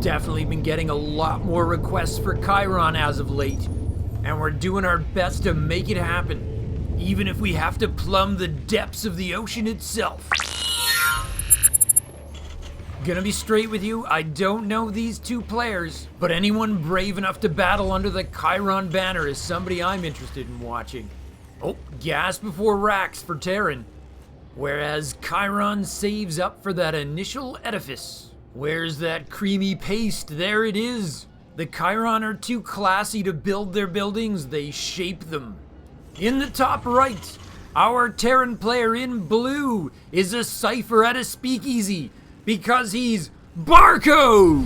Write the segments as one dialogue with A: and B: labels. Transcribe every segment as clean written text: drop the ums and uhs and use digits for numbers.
A: Definitely been getting a lot more requests for Keiron as of late, and we're doing our best to make it happen, even if we have to plumb the depths of the ocean itself. Gonna be straight with you, I don't know these two players, but anyone brave enough to battle under the Keiron banner is somebody I'm interested in watching. Oh, gas before racks for Terran. Whereas Keiron saves up for that initial edifice. Where's that creamy paste? There it is. The Keiron are too classy to build their buildings, they shape them. In the top right, our Terran player in blue is a cipher at a speakeasy because he's Barcode!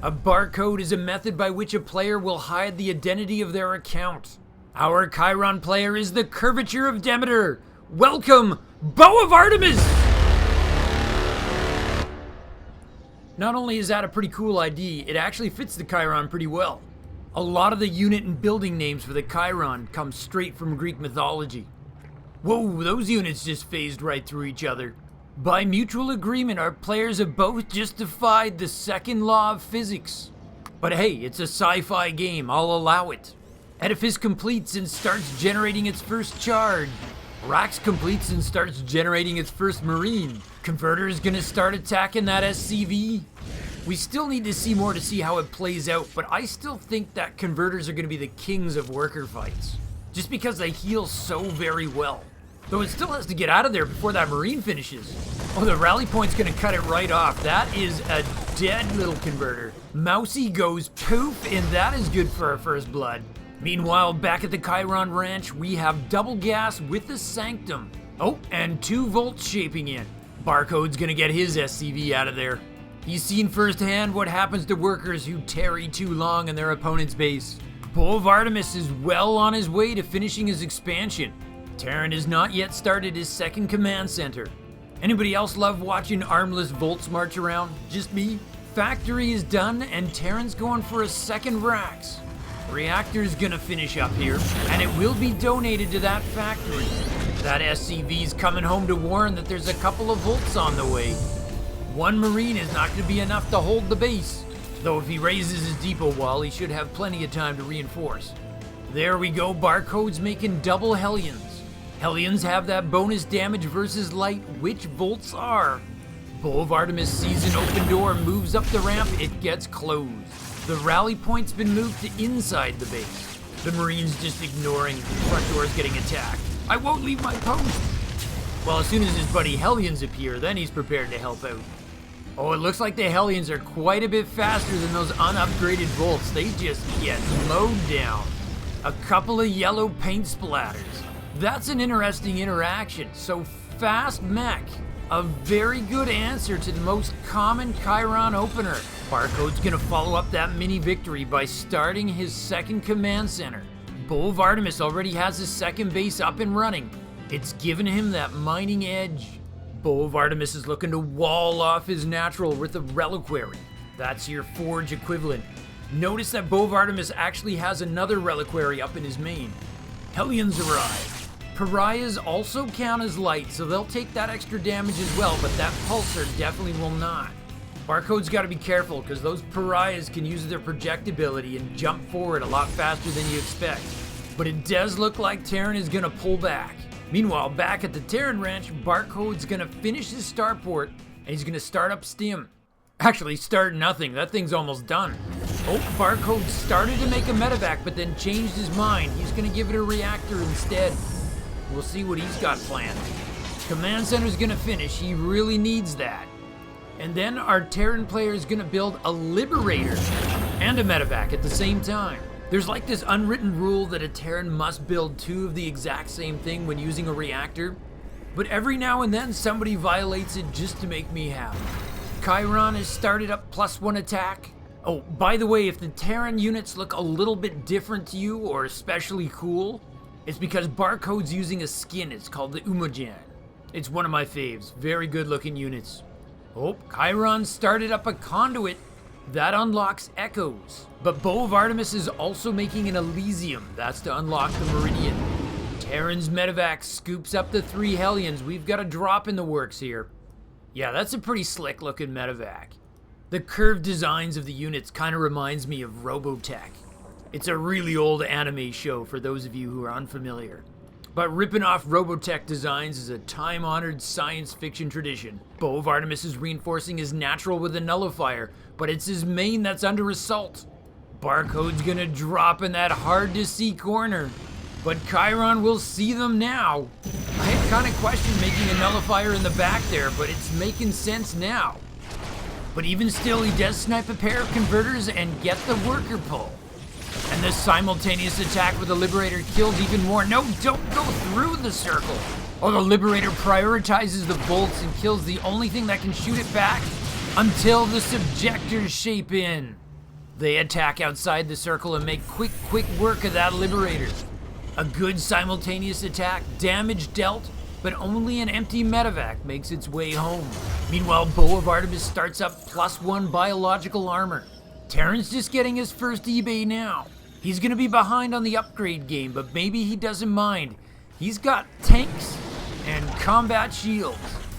A: A barcode is a method by which a player will hide the identity of their account. Our Keiron player is the Curvature of Demeter. Welcome, Bow of Artemis! Not only is that a pretty cool ID, it actually fits the Keiron pretty well. A lot of the unit and building names for the Keiron come straight from Greek mythology. Whoa, those units just phased right through each other. By mutual agreement, our players have both just defied the second law of physics. But hey, it's a sci-fi game, I'll allow it. Edifice completes and starts generating its first charge. Rax completes and starts generating its first Marine. Converter is gonna start attacking that SCV. We still need to see more to see how it plays out, but I still think that converters are gonna be the kings of worker fights. Just because they heal so very well. Though it still has to get out of there before that Marine finishes. Oh, the rally point's gonna cut it right off. That is a dead little converter. Mousy goes poof, and that is good for our first blood. Meanwhile, back at the Keiron Ranch, we have double gas with the Sanctum. Oh, and 2 volts shaping in. Barcode's gonna get his SCV out of there. He's seen firsthand what happens to workers who tarry too long in their opponent's base. Bow of Artemis is well on his way to finishing his expansion. Terran has not yet started his second command center. Anybody else love watching armless volts march around? Just me? Factory is done and Terran's going for a second Rax. Reactor's gonna finish up here, and it will be donated to that factory. That SCV's coming home to warn that there's a couple of volts on the way. 1 Marine is not gonna be enough to hold the base, though if he raises his depot wall, he should have plenty of time to reinforce. There we go, Barcode's making double Hellions. Hellions have that bonus damage versus light, which volts are. Bow of Artemis sees an open door, moves up the ramp, it gets closed. The rally point's been moved to inside the base. The Marine's just ignoring the front door's getting attacked. I won't leave my post! Well, as soon as his buddy Hellions appear, then he's prepared to help out. Oh, it looks like the Hellions are quite a bit faster than those unupgraded bolts. They just get mowed down. A couple of yellow paint splatters. That's an interesting interaction. So fast mech. A very good answer to the most common Keiron opener. Barcode's gonna follow up that mini victory by starting his second command center. Bow of Artemis already has his second base up and running. It's given him that mining edge. Bow of Artemis is looking to wall off his natural with a reliquary. That's your forge equivalent. Notice that Bow of Artemis actually has another reliquary up in his main. Hellions arrive. Pariahs also count as light, so they'll take that extra damage as well, but that pulsar definitely will not. Barcode's got to be careful because those Pariahs can use their projectability and jump forward a lot faster than you expect. But it does look like Terran is going to pull back. Meanwhile, back at the Terran Ranch, Barcode's going to finish his starport and he's going to start up Stim. Actually, start nothing. That thing's almost done. Oh, Barcode started to make a medevac but then changed his mind. He's going to give it a reactor instead. We'll see what he's got planned. Command Center's gonna finish, he really needs that. And then our Terran player is gonna build a Liberator and a medevac at the same time. There's like this unwritten rule that a Terran must build 2 of the exact same thing when using a reactor, but every now and then somebody violates it just to make me happy. Keiron has started up +1 attack. Oh, by the way, if the Terran units look a little bit different to you or especially cool, it's because Barcode's using a skin. It's called the Umojan. It's one of my faves. Very good looking units. Oh, Keiron started up a conduit. That unlocks echoes. But Bow of Artemis is also making an Elysium. That's to unlock the Meridian. Terran's medevac scoops up the 3 Hellions. We've got a drop in the works here. Yeah, that's a pretty slick looking medevac. The curved designs of the units kind of reminds me of Robotech. It's a really old anime show for those of you who are unfamiliar. But ripping off Robotech designs is a time-honored science fiction tradition. Bow of Artemis is reinforcing his natural with a nullifier, but it's his main that's under assault. Barcode's gonna drop in that hard-to-see corner, but Keiron will see them now. I had kind of questioned making a nullifier in the back there, but it's making sense now. But even still, he does snipe a pair of converters and get the worker pull. And this simultaneous attack with the Liberator kills even more. No, don't go through the circle. Oh, the Liberator prioritizes the bolts and kills the only thing that can shoot it back until the Subjectors shape in. They attack outside the circle and make quick work of that Liberator. A good simultaneous attack, damage dealt, but only an empty medevac makes its way home. Meanwhile, Bow of Artemis starts up +1 biological armor. Terran's just getting his first eBay now. He's gonna be behind on the upgrade game, but maybe he doesn't mind. He's got tanks and combat shields.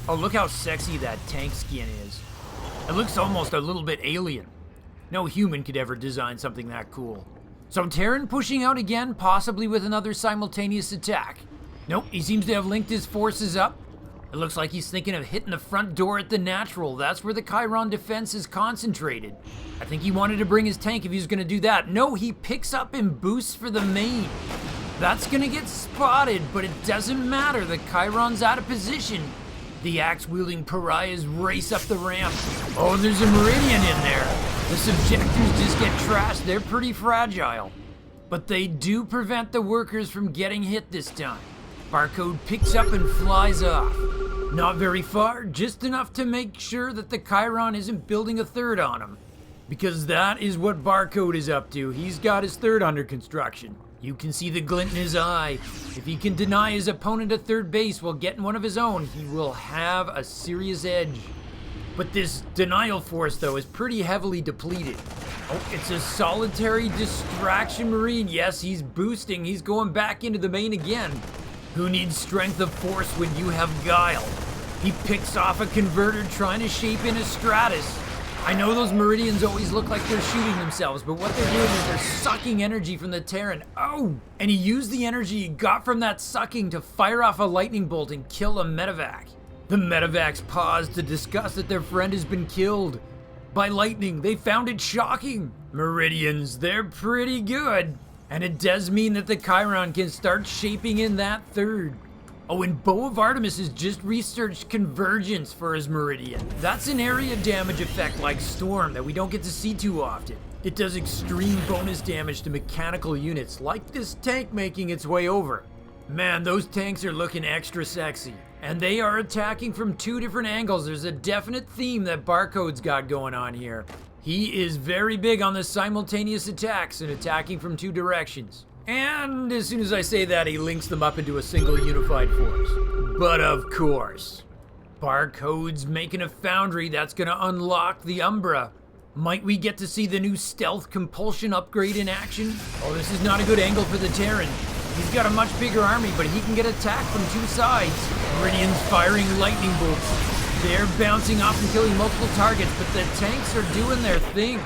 A: Oh, look how sexy that tank skin is. It looks almost a little bit alien. No human could ever design something that cool. So Terran pushing out again, possibly with another simultaneous attack. Nope, he seems to have linked his forces up. It looks like he's thinking of hitting the front door at the natural. That's where the Keiron defense is concentrated. I think he wanted to bring his tank if he was gonna do that. No, he picks up and boosts for the main. That's gonna get spotted, but it doesn't matter. The Keiron's out of position. The axe-wielding pariahs race up the ramp. Oh, there's a Meridian in there. The Subjectors just get trashed. They're pretty fragile. But they do prevent the workers from getting hit this time. Barcode picks up and flies off. Not very far, just enough to make sure that the Keiron isn't building a third on him. Because that is what Barcode is up to. He's got his third under construction. You can see the glint in his eye. If he can deny his opponent a third base while getting one of his own, he will have a serious edge. But this denial force, though, is pretty heavily depleted. Oh, it's a solitary distraction Marine. Yes, he's boosting. He's going back into the main again. Who needs strength of force when you have guile? He picks off a converter trying to shape in a Stratus. I know those Meridians always look like they're shooting themselves, but what they're doing is they're sucking energy from the Terran. Oh! And he used the energy he got from that sucking to fire off a lightning bolt and kill a medevac. The medevacs pause to discuss that their friend has been killed by lightning. They found it shocking. Meridians, they're pretty good. And it does mean that the Keiron can start shaping in that third. Oh, and Bow of Artemis has just researched convergence for his Meridian. That's an area damage effect like Storm that we don't get to see too often. It does extreme bonus damage to mechanical units, like this tank making its way over. Man, those tanks are looking extra sexy. And they are attacking from two different angles. There's a definite theme that Barcode's got going on here. He is very big on the simultaneous attacks and attacking from two directions. And as soon as I say that, he links them up into a single unified force. But of course, Barcode's making a foundry that's gonna unlock the Umbra. Might we get to see the new stealth compulsion upgrade in action? Oh, this is not a good angle for the Terran. He's got a much bigger army, but he can get attacked from two sides. Meridian's firing lightning bolts. They're bouncing off and killing multiple targets, but the tanks are doing their thing.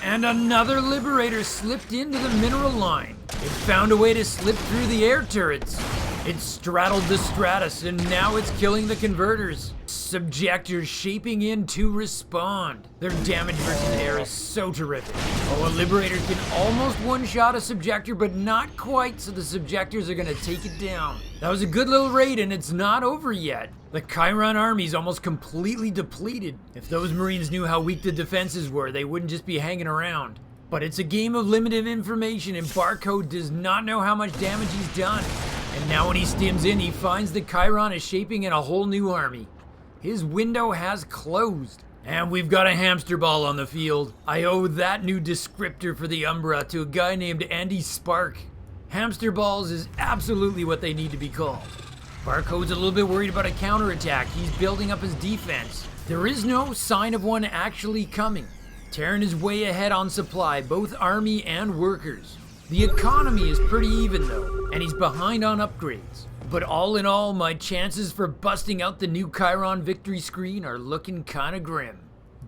A: And another Liberator slipped into the mineral line. It found a way to slip through the air turrets. It straddled the Stratus, and now it's killing the converters. Subjectors shaping in to respond. Their damage versus air is so terrific. Oh, a Liberator can almost one-shot a Subjector, but not quite, so the Subjectors are gonna take it down. That was a good little raid, and it's not over yet. The Keiron army's almost completely depleted. If those Marines knew how weak the defenses were, they wouldn't just be hanging around. But it's a game of limited information, and Barcode does not know how much damage he's done. And now when he stims in, he finds that Keiron is shaping in a whole new army. His window has closed. And we've got a hamster ball on the field. I owe that new descriptor for the Umbra to a guy named Andy Spark. Hamster balls is absolutely what they need to be called. Barcode's a little bit worried about a counterattack. He's building up his defense. There is no sign of one actually coming. Terran is way ahead on supply, both army and workers. The economy is pretty even though, and he's behind on upgrades. But all in all, my chances for busting out the new Keiron victory screen are looking kinda grim.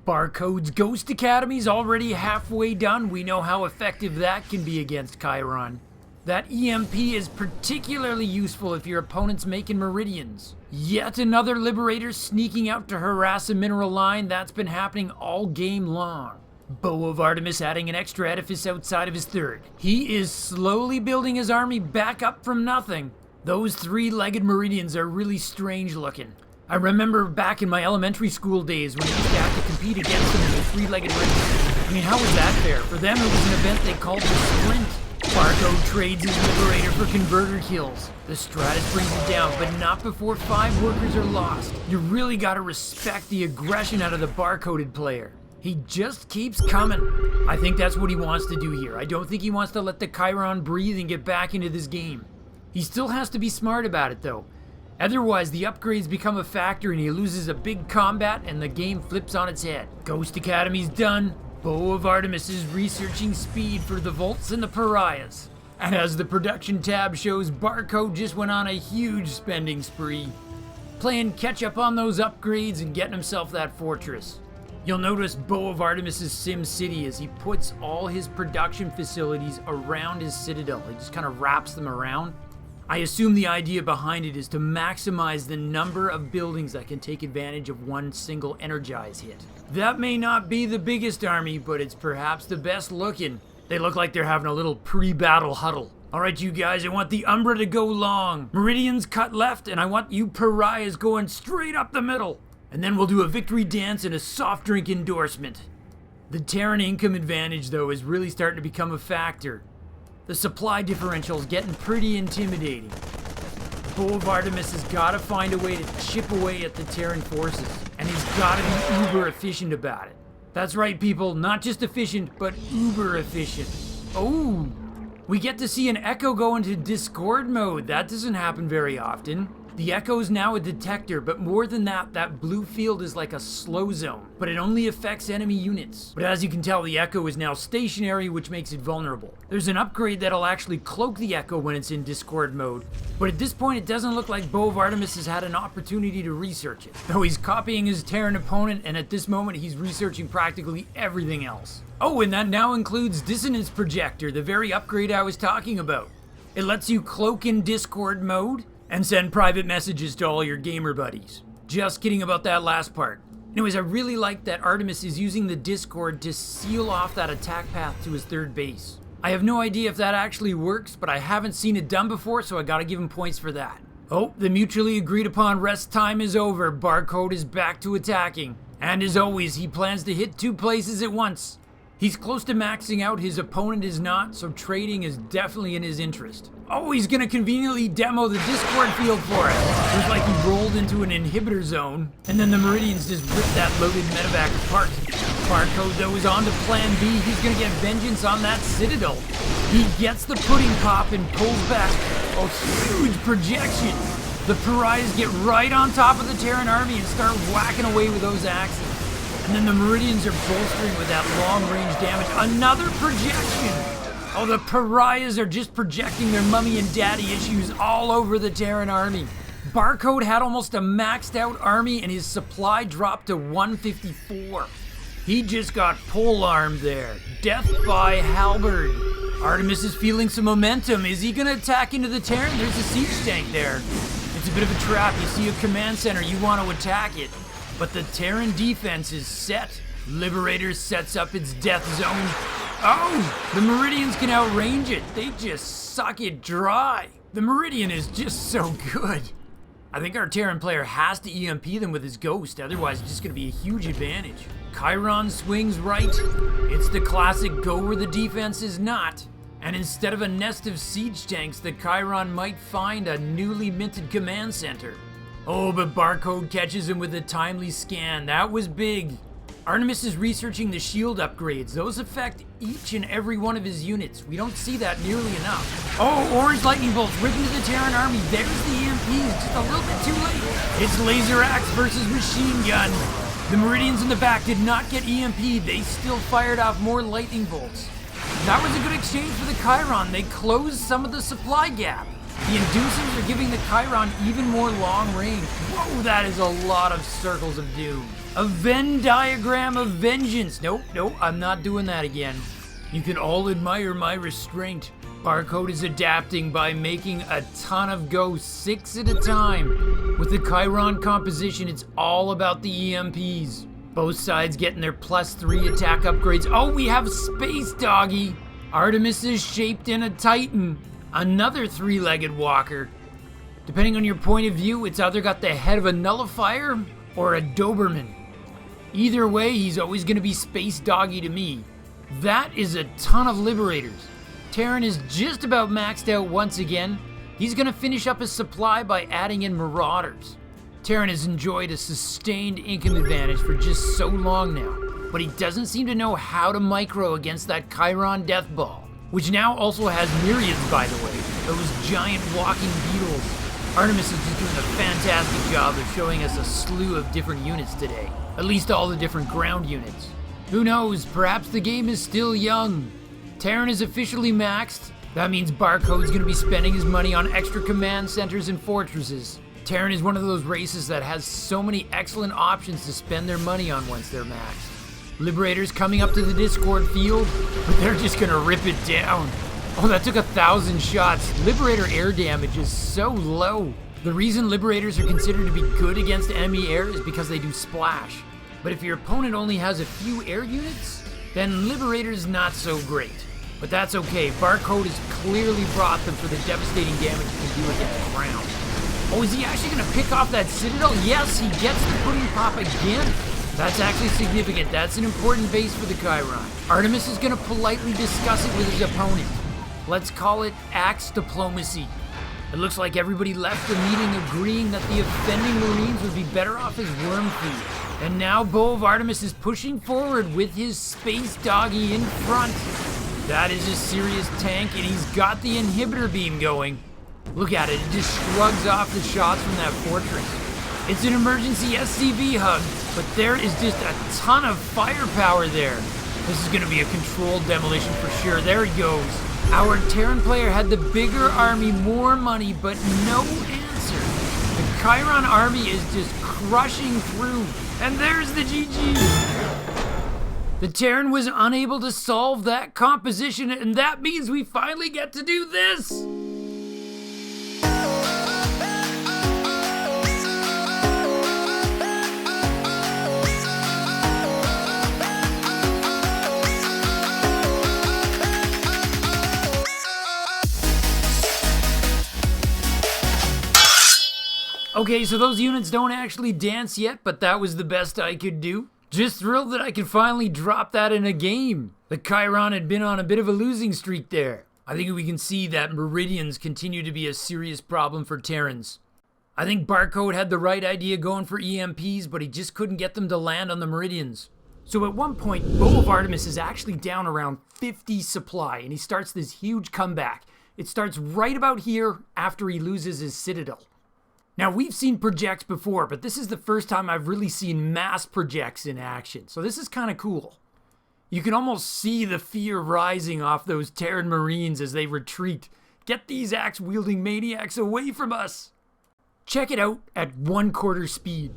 A: Barcode's Ghost Academy's already halfway done. We know how effective that can be against Keiron. That EMP is particularly useful if your opponent's making meridians. Yet another Liberator sneaking out to harass a mineral line. That's been happening all game long. Bow of Artemis adding an extra edifice outside of his third. He is slowly building his army back up from nothing. Those three-legged meridians are really strange looking. I remember back in my elementary school days when I used to have to compete against them in the three-legged race. I mean, how was that fair? For them, it was an event they called the sprint. Barcode trades his Liberator for converter kills. The Stratus brings it down, but not before 5 workers are lost. You really gotta respect the aggression out of the barcoded player. He just keeps coming. I think that's what he wants to do here. I don't think he wants to let the Keiron breathe and get back into this game. He still has to be smart about it though. Otherwise, the upgrades become a factor and he loses a big combat and the game flips on its head. Ghost Academy's done. Bow of Artemis is researching speed for the Volts and the Pariahs. And as the production tab shows, Barcode just went on a huge spending spree. Playing catch up on those upgrades and getting himself that fortress. You'll notice Bow of Artemis' Sim City as he puts all his production facilities around his citadel. He just kind of wraps them around. I assume the idea behind it is to maximize the number of buildings that can take advantage of one single energize hit. That may not be the biggest army, but it's perhaps the best looking. They look like they're having a little pre-battle huddle. Alright you guys, I want the Umbra to go long. Meridians cut left, and I want you Pariahs going straight up the middle. And then we'll do a victory dance and a soft drink endorsement. The Terran income advantage though is really starting to become a factor. The supply differential's getting pretty intimidating. Bow of Artemis has got to find a way to chip away at the Terran forces, and he's got to be uber efficient about it. That's right people, not just efficient, but uber efficient. Oh, we get to see an Echo go into Discord mode. That doesn't happen very often. The Echo's now a detector, but more than that, that blue field is like a slow zone, but it only affects enemy units. But as you can tell, the Echo is now stationary, which makes it vulnerable. There's an upgrade that'll actually cloak the Echo when it's in Discord mode, but at this point it doesn't look like Bow of Artemis has had an opportunity to research it. Though he's copying his Terran opponent, and at this moment he's researching practically everything else. Oh, and that now includes Dissonance Projector, the very upgrade I was talking about. It lets you cloak in Discord mode, and send private messages to all your gamer buddies. Just kidding about that last part. Anyways, I really like that Artemis is using the Discord to seal off that attack path to his third base. I have no idea if that actually works, but I haven't seen it done before, so I gotta give him points for that. Oh, the mutually agreed upon rest time is over. Barcode is back to attacking. And as always, he plans to hit 2 places at once. He's close to maxing out, his opponent is not, so trading is definitely in his interest. Oh, he's gonna conveniently demo the Discord field for us. Looks like he rolled into an inhibitor zone, and then the Meridians just ripped that loaded medevac apart. Barcode though is on to plan B, he's gonna get vengeance on that Citadel. He gets the pudding pop and pulls back a huge projection. The Pariahs get right on top of the Terran army and start whacking away with those axes. And then the Meridians are bolstering with that long-range damage. Another projection! Oh, the Pariahs are just projecting their mummy and daddy issues all over the Terran army. Barcode had almost a maxed out army and his supply dropped to 154. He just got pole-armed there. Death by halberd. Artemis is feeling some momentum. Is he gonna attack into the Terran? There's a siege tank there. It's a bit of a trap. You see a command center, you want to attack it. But the Terran defense is set. Liberator sets up its death zone. Oh, the Meridians can outrange it. They just suck it dry. The Meridian is just so good. I think our Terran player has to EMP them with his Ghost, otherwise it's just going to be a huge advantage. Keiron swings right. It's the classic go where the defense is not. And instead of a nest of siege tanks, the Keiron might find a newly minted command center. Oh, but Barcode catches him with a timely scan. That was big. Artemis is researching the shield upgrades. Those affect each and every one of his units. We don't see that nearly enough. Oh, orange lightning bolts ripping to the Terran army. There's the EMPs, just a little bit too late. It's laser axe versus machine gun. The Meridians in the back did not get EMP'd. They still fired off more lightning bolts. That was a good exchange for the Keiron. They closed some of the supply gap. The inducers are giving the Keiron even more long range. Whoa, that is a lot of circles of doom. A Venn diagram of vengeance. Nope, I'm not doing that again. You can all admire my restraint. Barcode is adapting by making a ton of ghosts, 6 at a time. With the Keiron composition, it's all about the EMPs. Both sides getting their +3 attack upgrades. Oh, we have Space Doggy. Artemis is shaped in a Titan. Another 3-legged walker. Depending on your point of view, it's either got the head of a nullifier or a Doberman. Either way, he's always going to be Space Doggy to me. That is a ton of Liberators. Terran is just about maxed out once again. He's going to finish up his supply by adding in Marauders. Terran has enjoyed a sustained income advantage for just so long now, but he doesn't seem to know how to micro against that Keiron Death Ball, which now also has myriads, by the way, those giant walking beetles. Artemis is just doing a fantastic job of showing us a slew of different units today, at least all the different ground units. Who knows, perhaps the game is still young. Terran is officially maxed. That means Barcode's gonna be spending his money on extra command centers and fortresses. Terran is one of those races that has so many excellent options to spend their money on once they're maxed. Liberators coming up to the Discord field, but they're just gonna rip it down. Oh, that took 1,000 shots. Liberator air damage is so low. The reason Liberators are considered to be good against enemy air is because they do splash. But if your opponent only has a few air units, then Liberator's not so great. But that's okay, Barcode has clearly brought them for the devastating damage he can do against ground. Oh, is he actually gonna pick off that Citadel? Yes, he gets the pudding pop again. That's actually significant. That's an important base for the Keiron. Artemis is gonna politely discuss it with his opponent. Let's call it axe diplomacy. It looks like everybody left the meeting agreeing that the offending Marines would be better off as worm food. And now Bow of Artemis is pushing forward with his Space Doggy in front. That is a serious tank, and he's got the inhibitor beam going. Look at it, it just shrugs off the shots from that fortress. It's an emergency SCV hug, but there is just a ton of firepower there. This is gonna be a controlled demolition for sure. There he goes. Our Terran player had the bigger army, more money, but no answer. The Keiron army is just crushing through. And there's the GG. The Terran was unable to solve that composition, and that means we finally get to do this. Okay, so those units don't actually dance yet, but that was the best I could do. Just thrilled that I could finally drop that in a game. The Keiron had been on a bit of a losing streak there. I think we can see that Meridians continue to be a serious problem for Terrans. I think Barcode had the right idea going for EMPs, but he just couldn't get them to land on the Meridians. So at one point, Bow of Artemis is actually down around 50 supply, and he starts this huge comeback. It starts right about here after he loses his Citadel. Now, we've seen projects before, but this is the first time I've really seen mass projects in action, so this is kind of cool. You can almost see the fear rising off those Terran Marines as they retreat. Get these axe-wielding maniacs away from us! Check it out at 1/4 speed.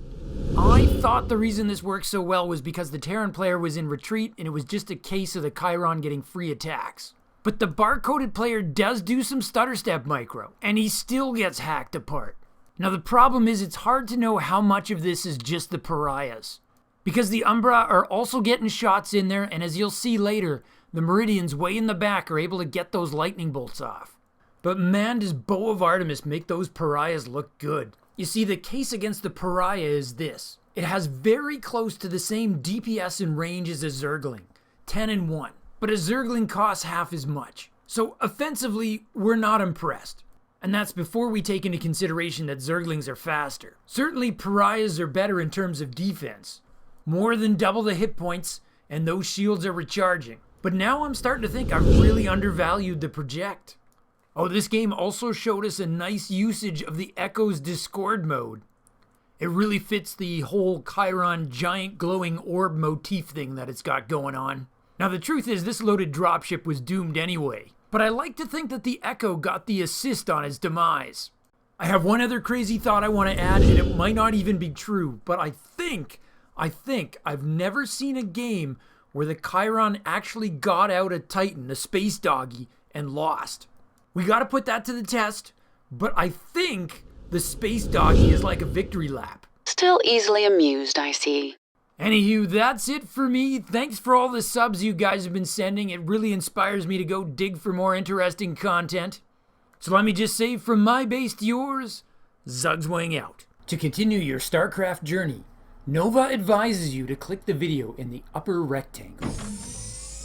A: I thought the reason this worked so well was because the Terran player was in retreat and it was just a case of the Keiron getting free attacks. But the barcoded player does do some stutter step micro, and he still gets hacked apart. Now the problem is it's hard to know how much of this is just the pariahs. Because the Umbra are also getting shots in there, and as you'll see later, the Meridians way in the back are able to get those lightning bolts off. But man, does Bow of Artemis make those pariahs look good. You see, the case against the pariah is this. It has very close to the same DPS and range as a Zergling, 10 and 1. But a Zergling costs half as much. So offensively, we're not impressed. And that's before we take into consideration that Zerglings are faster. Certainly pariahs are better in terms of defense. More than double the hit points, and those shields are recharging. But now I'm starting to think I've really undervalued the project. Oh, this game also showed us a nice usage of the Echo's Discord mode. It really fits the whole Keiron giant glowing orb motif thing that it's got going on. Now the truth is this loaded dropship was doomed anyway. but I like to think that the Echo got the assist on his demise. I have one other crazy thought I want to add, and it might not even be true, but I think I've never seen a game where the Keiron actually got out a Titan, a space doggy, and lost. We gotta put that to the test, but I think the space doggy is like a victory lap.
B: Still easily amused, I see.
A: Anywho, that's it for me. Thanks for all the subs you guys have been sending. It really inspires me to go dig for more interesting content. So let me just say, from my base to yours, Zugzwang out. To continue your Starcraft journey, Nova advises you to click the video in the upper rectangle.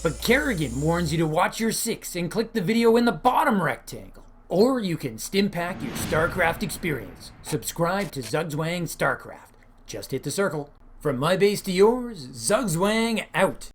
A: But Kerrigan warns you to watch your 6 and click the video in the bottom rectangle. Or you can stimpack your Starcraft experience. Subscribe to Zugzwang Starcraft. Just hit the circle. From my base to yours, Zugzwang out.